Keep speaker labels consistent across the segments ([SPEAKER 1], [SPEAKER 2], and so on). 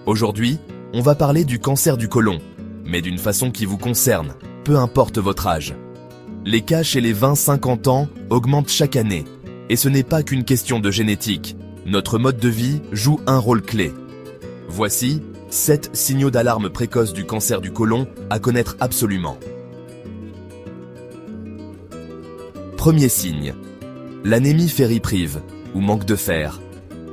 [SPEAKER 1] Aujourd'hui, on va parler du cancer du côlon, mais d'une façon qui vous concerne, peu importe votre âge. Les cas chez les 20-50 ans augmentent chaque année, et ce n'est pas qu'une question de génétique. Notre mode de vie joue un rôle clé. Voici 7 signaux d'alarme précoce du cancer du côlon à connaître absolument. Premier signe, l'anémie ferriprive, ou manque de fer.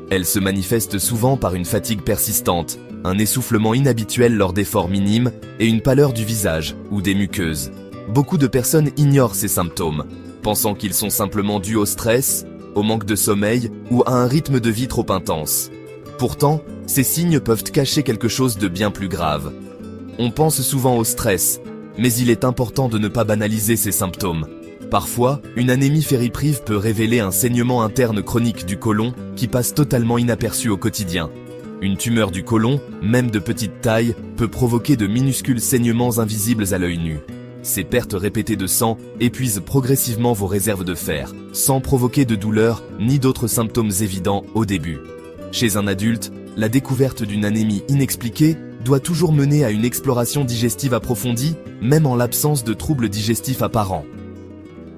[SPEAKER 1] Elle se manifeste souvent par une fatigue persistante, un essoufflement inhabituel lors d'efforts minimes et une pâleur du visage ou des muqueuses. Beaucoup de personnes ignorent ces symptômes, pensant qu'ils sont simplement dus au stress, au manque de sommeil ou à un rythme de vie trop intense. Pourtant, ces signes peuvent cacher quelque chose de bien plus grave. On pense souvent au stress, mais il est important de ne pas banaliser ces symptômes. Parfois, une anémie ferriprive peut révéler un saignement interne chronique du côlon qui passe totalement inaperçu au quotidien. Une tumeur du côlon, même de petite taille, peut provoquer de minuscules saignements invisibles à l'œil nu. Ces pertes répétées de sang épuisent progressivement vos réserves de fer, sans provoquer de douleur ni d'autres symptômes évidents au début. Chez un adulte, la découverte d'une anémie inexpliquée doit toujours mener à une exploration digestive approfondie, même en l'absence de troubles digestifs apparents.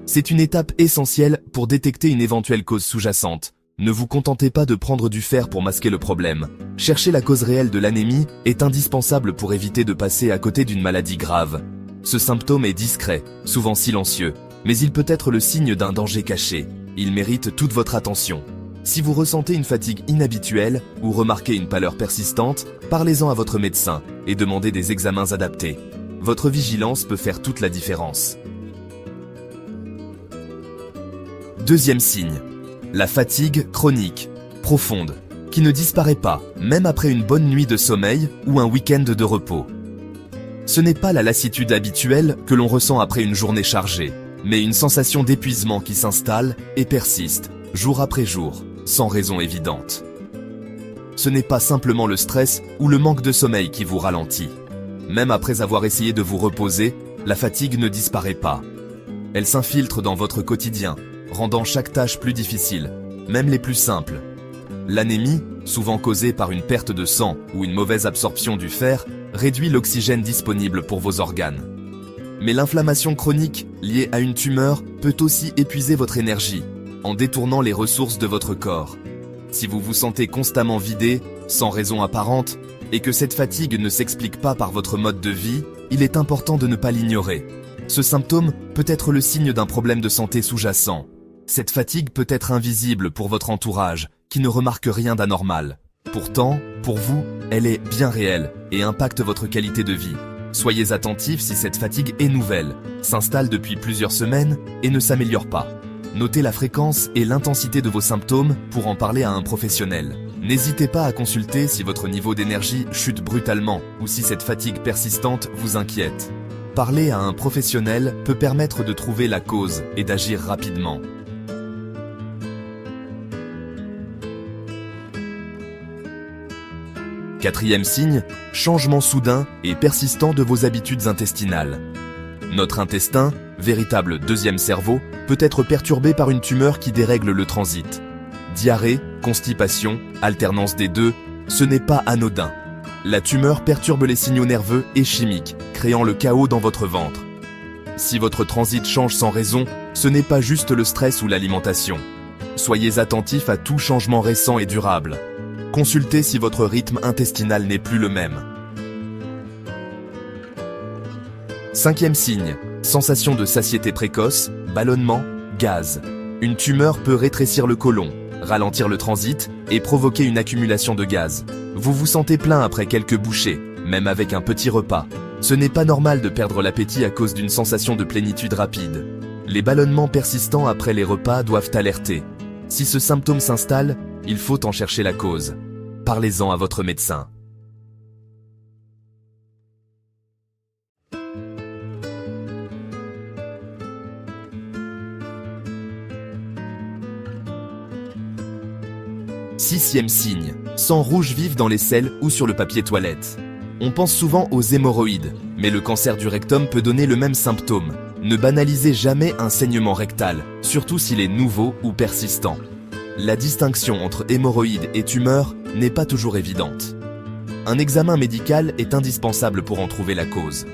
[SPEAKER 1] C'est une étape essentielle pour détecter une éventuelle cause sous-jacente. Ne vous contentez pas de prendre du fer pour masquer le problème. Chercher la cause réelle de l'anémie est indispensable pour éviter de passer à côté d'une maladie grave. Ce symptôme est discret, souvent silencieux, mais il peut être le signe d'un danger caché. Il mérite toute votre attention. Si vous ressentez une fatigue inhabituelle ou remarquez une pâleur persistante, parlez-en à votre médecin et demandez des examens adaptés. Votre vigilance peut faire toute la différence. Deuxième signe, la fatigue chronique, profonde, qui ne disparaît pas, même après une bonne nuit de sommeil ou un week-end de repos. Ce n'est pas la lassitude habituelle que l'on ressent après une journée chargée, mais une sensation d'épuisement qui s'installe et persiste, jour après jour, sans raison évidente. Ce n'est pas simplement le stress ou le manque de sommeil qui vous ralentit. Même après avoir essayé de vous reposer, la fatigue ne disparaît pas. Elle s'infiltre dans votre quotidien, rendant chaque tâche plus difficile, même les plus simples. L'anémie, souvent causée par une perte de sang ou une mauvaise absorption du fer, réduit l'oxygène disponible pour vos organes. Mais l'inflammation chronique, liée à une tumeur, peut aussi épuiser votre énergie, en détournant les ressources de votre corps. Si vous vous sentez constamment vidé, sans raison apparente, et que cette fatigue ne s'explique pas par votre mode de vie, il est important de ne pas l'ignorer. Ce symptôme peut être le signe d'un problème de santé sous-jacent. Cette fatigue peut être invisible pour votre entourage, qui ne remarque rien d'anormal. Pourtant, pour vous, elle est bien réelle et impacte votre qualité de vie. Soyez attentifs si cette fatigue est nouvelle, s'installe depuis plusieurs semaines et ne s'améliore pas. Notez la fréquence et l'intensité de vos symptômes pour en parler à un professionnel. N'hésitez pas à consulter si votre niveau d'énergie chute brutalement ou si cette fatigue persistante vous inquiète. Parler à un professionnel peut permettre de trouver la cause et d'agir rapidement. Quatrième signe, changement soudain et persistant de vos habitudes intestinales. Notre intestin, véritable deuxième cerveau, peut être perturbé par une tumeur qui dérègle le transit. Diarrhée, constipation, alternance des deux, ce n'est pas anodin. La tumeur perturbe les signaux nerveux et chimiques, créant le chaos dans votre ventre. Si votre transit change sans raison, ce n'est pas juste le stress ou l'alimentation. Soyez attentifs à tout changement récent et durable. Consultez si votre rythme intestinal n'est plus le même. Cinquième signe, sensation de satiété précoce, ballonnement, gaz. Une tumeur peut rétrécir le côlon, ralentir le transit et provoquer une accumulation de gaz. Vous vous sentez plein après quelques bouchées, même avec un petit repas. Ce n'est pas normal de perdre l'appétit à cause d'une sensation de plénitude rapide. Les ballonnements persistants après les repas doivent alerter. Si ce symptôme s'installe, il faut en chercher la cause. Parlez-en à votre médecin. Sixième signe, sang rouge vif dans les selles ou sur le papier toilette. On pense souvent aux hémorroïdes, mais le cancer du rectum peut donner le même symptôme. Ne banalisez jamais un saignement rectal, surtout s'il est nouveau ou persistant. La distinction entre hémorroïdes et tumeurs n'est pas toujours évidente. Un examen médical est indispensable pour en trouver la cause.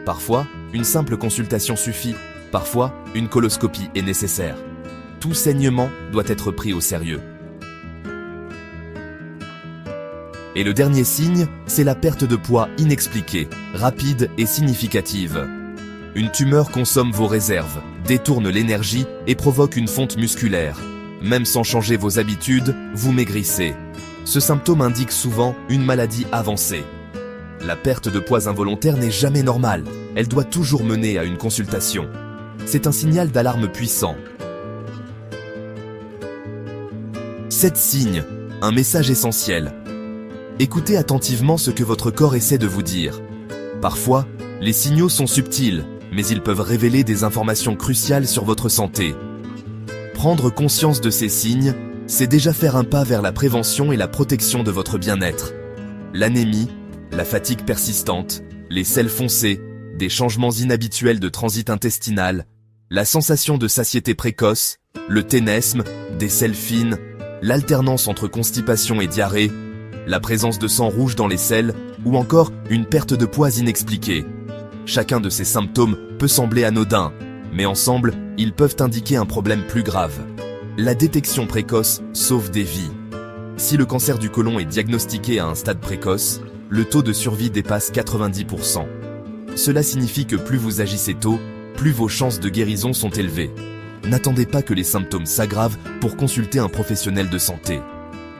[SPEAKER 1] Parfois, une simple consultation suffit. Parfois, une coloscopie est nécessaire. Tout saignement doit être pris au sérieux. Et le dernier signe, c'est la perte de poids inexpliquée, rapide et significative. Une tumeur consomme vos réserves, détourne l'énergie et provoque une fonte musculaire. Même sans changer vos habitudes, vous maigrissez. Ce symptôme indique souvent une maladie avancée. La perte de poids involontaire n'est jamais normale. Elle doit toujours mener à une consultation. C'est un signal d'alarme puissant. 7 signes, un message essentiel. Écoutez attentivement ce que votre corps essaie de vous dire. Parfois, les signaux sont subtils, mais ils peuvent révéler des informations cruciales sur votre santé. Prendre conscience de ces signes, c'est déjà faire un pas vers la prévention et la protection de votre bien-être. L'anémie, la fatigue persistante, les selles foncées, des changements inhabituels de transit intestinal, la sensation de satiété précoce, le ténesme, des selles fines, l'alternance entre constipation et diarrhée, la présence de sang rouge dans les selles ou encore une perte de poids inexpliquée. Chacun de ces symptômes peut sembler anodin, mais ensemble, ils peuvent indiquer un problème plus grave. La détection précoce sauve des vies. Si le cancer du côlon est diagnostiqué à un stade précoce, le taux de survie dépasse 90%. Cela signifie que plus vous agissez tôt, plus vos chances de guérison sont élevées. N'attendez pas que les symptômes s'aggravent pour consulter un professionnel de santé.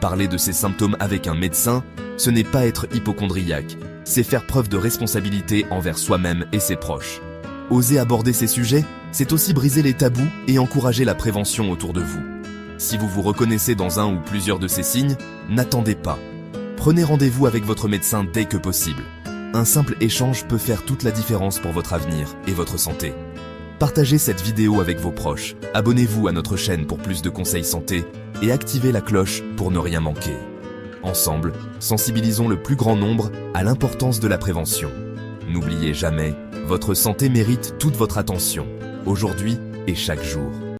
[SPEAKER 1] Parler de ces symptômes avec un médecin, ce n'est pas être hypocondriaque, c'est faire preuve de responsabilité envers soi-même et ses proches. Oser aborder ces sujets, c'est aussi briser les tabous et encourager la prévention autour de vous. Si vous vous reconnaissez dans un ou plusieurs de ces signes, n'attendez pas. Prenez rendez-vous avec votre médecin dès que possible. Un simple échange peut faire toute la différence pour votre avenir et votre santé. Partagez cette vidéo avec vos proches, abonnez-vous à notre chaîne pour plus de conseils santé et activez la cloche pour ne rien manquer. Ensemble, sensibilisons le plus grand nombre à l'importance de la prévention. N'oubliez jamais, votre santé mérite toute votre attention, aujourd'hui et chaque jour.